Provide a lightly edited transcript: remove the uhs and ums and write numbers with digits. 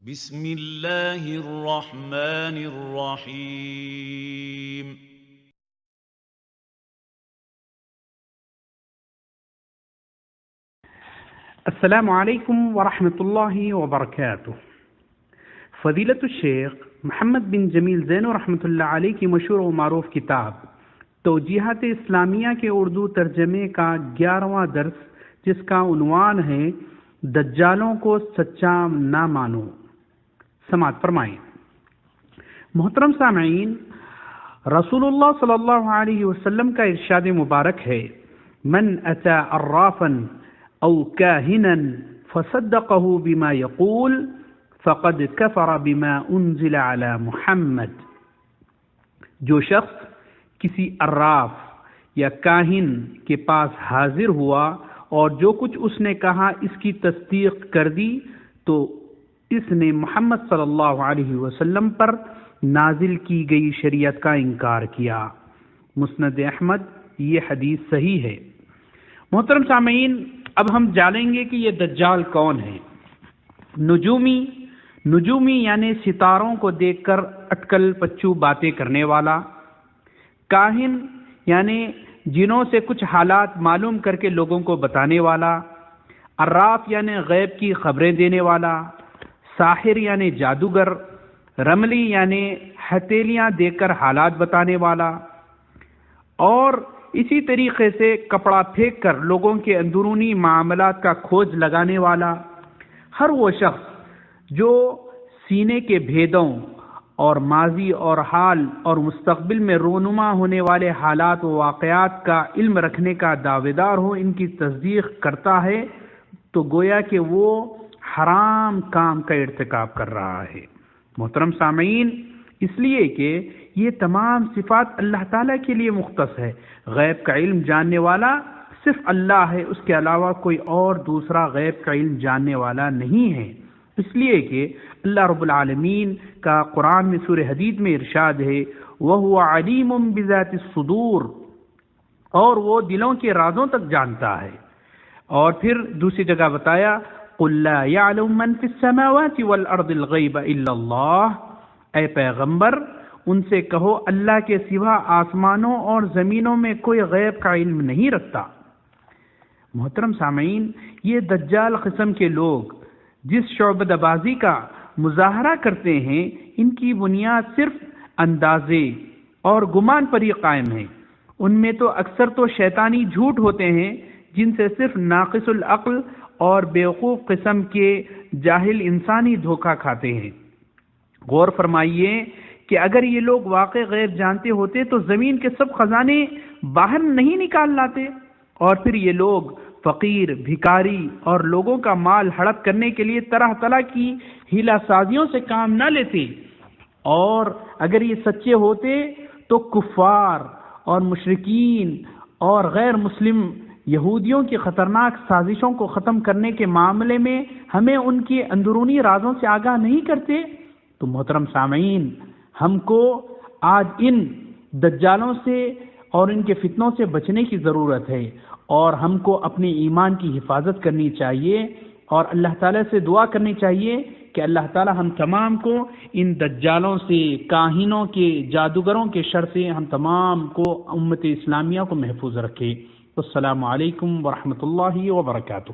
بسم اللہ الرحمن الرحیم السلام علیکم ورحمۃ اللہ وبرکاتہ۔ فضیلت الشیخ محمد بن جمیل زینو رحمۃ اللہ علیہ کی مشہور و معروف کتاب توجیہات اسلامیہ کے اردو ترجمے کا 11واں درس، جس کا عنوان ہے دجالوں کو سچا نہ مانو، سماعت فرمائیں۔ محترم سامعین، رسول اللہ صلی اللہ علیہ وسلم کا ارشاد مبارک ہے، من اتی عرافا او کاہنا فصدقه بما یقول فقد کفر بما انزل علی محمد۔ جو شخص کسی عراف یا کاہن کے پاس حاضر ہوا اور جو کچھ اس نے کہا اس کی تصدیق کر دی تو اس نے محمد صلی اللہ علیہ وسلم پر نازل کی گئی شریعت کا انکار کیا۔ مسند احمد، یہ حدیث صحیح ہے۔ محترم سامعین، اب ہم جانیں گے کہ یہ دجال کون ہے۔ نجومی یعنی ستاروں کو دیکھ کر اٹکل پچو باتیں کرنے والا۔ کاہن یعنی جنوں سے کچھ حالات معلوم کر کے لوگوں کو بتانے والا۔ عراف یعنی غیب کی خبریں دینے والا۔ ساحر یعنی جادوگر۔ رملی یعنی ہتھیلیاں دے کر حالات بتانے والا۔ اور اسی طریقے سے کپڑا پھینک کر لوگوں کے اندرونی معاملات کا کھوج لگانے والا۔ ہر وہ شخص جو سینے کے بھیدوں اور ماضی اور حال اور مستقبل میں رونما ہونے والے حالات و واقعات کا علم رکھنے کا دعویدار ہو، ان کی تصدیق کرتا ہے تو گویا کہ وہ حرام کام کا ارتکاب کر رہا ہے۔ محترم سامعین، اس لیے کہ یہ تمام صفات اللہ تعالیٰ کے لیے مختص ہے۔ غیب کا علم جاننے والا صرف اللہ ہے، اس کے علاوہ کوئی اور دوسرا غیب کا علم جاننے والا نہیں ہے۔ اس لیے کہ اللہ رب العالمین کا قرآن میں سورہ حدید میں ارشاد ہے، وَهُوَ عَلِيمٌ بِذَاتِ الصُّدُورِ، اور وہ دلوں کے رازوں تک جانتا ہے۔ اور پھر دوسری جگہ بتایا، قُلْ لَا يَعْلَمُ مَنْ فِي السَّمَاوَاتِ وَالْأَرْضِ الْغَيْبَ إِلَّا اللَّهُ، اے پیغمبر ان سے کہو اللہ کے سوا آسمانوں اور زمینوں میں کوئی غیب کا علم نہیں رکھتا۔ محترم سامعین، یہ دجال قسم کے لوگ جس شعبدہ بازی کا مظاہرہ کرتے ہیں، ان کی بنیاد صرف اندازے اور گمان پر ہی قائم ہے۔ ان میں تو اکثر تو شیطانی جھوٹ ہوتے ہیں جن سے صرف ناقص العقل اور بیوقوف قسم کے جاہل انسانی دھوکہ کھاتے ہیں۔ غور فرمائیے کہ اگر یہ لوگ واقع غیب جانتے ہوتے تو زمین کے سب خزانے باہر نہیں نکال لاتے، اور پھر یہ لوگ فقیر، بھکاری اور لوگوں کا مال ہڑپ کرنے کے لیے طرح طرح کی ہیلا سازیوں سے کام نہ لیتے۔ اور اگر یہ سچے ہوتے تو کفار اور مشرکین اور غیر مسلم یہودیوں کی خطرناک سازشوں کو ختم کرنے کے معاملے میں ہمیں ان کے اندرونی رازوں سے آگاہ نہیں کرتے۔ تو محترم سامعین، ہم کو آج ان دجالوں سے اور ان کے فتنوں سے بچنے کی ضرورت ہے، اور ہم کو اپنے ایمان کی حفاظت کرنی چاہیے، اور اللہ تعالیٰ سے دعا کرنی چاہیے کہ اللہ تعالیٰ ہم تمام کو ان دجالوں سے، کاہنوں کے، جادوگروں کے شر سے ہم تمام کو، امت اسلامیہ کو محفوظ رکھے۔ السلام علیکم ورحمۃ اللہ وبرکاتہ۔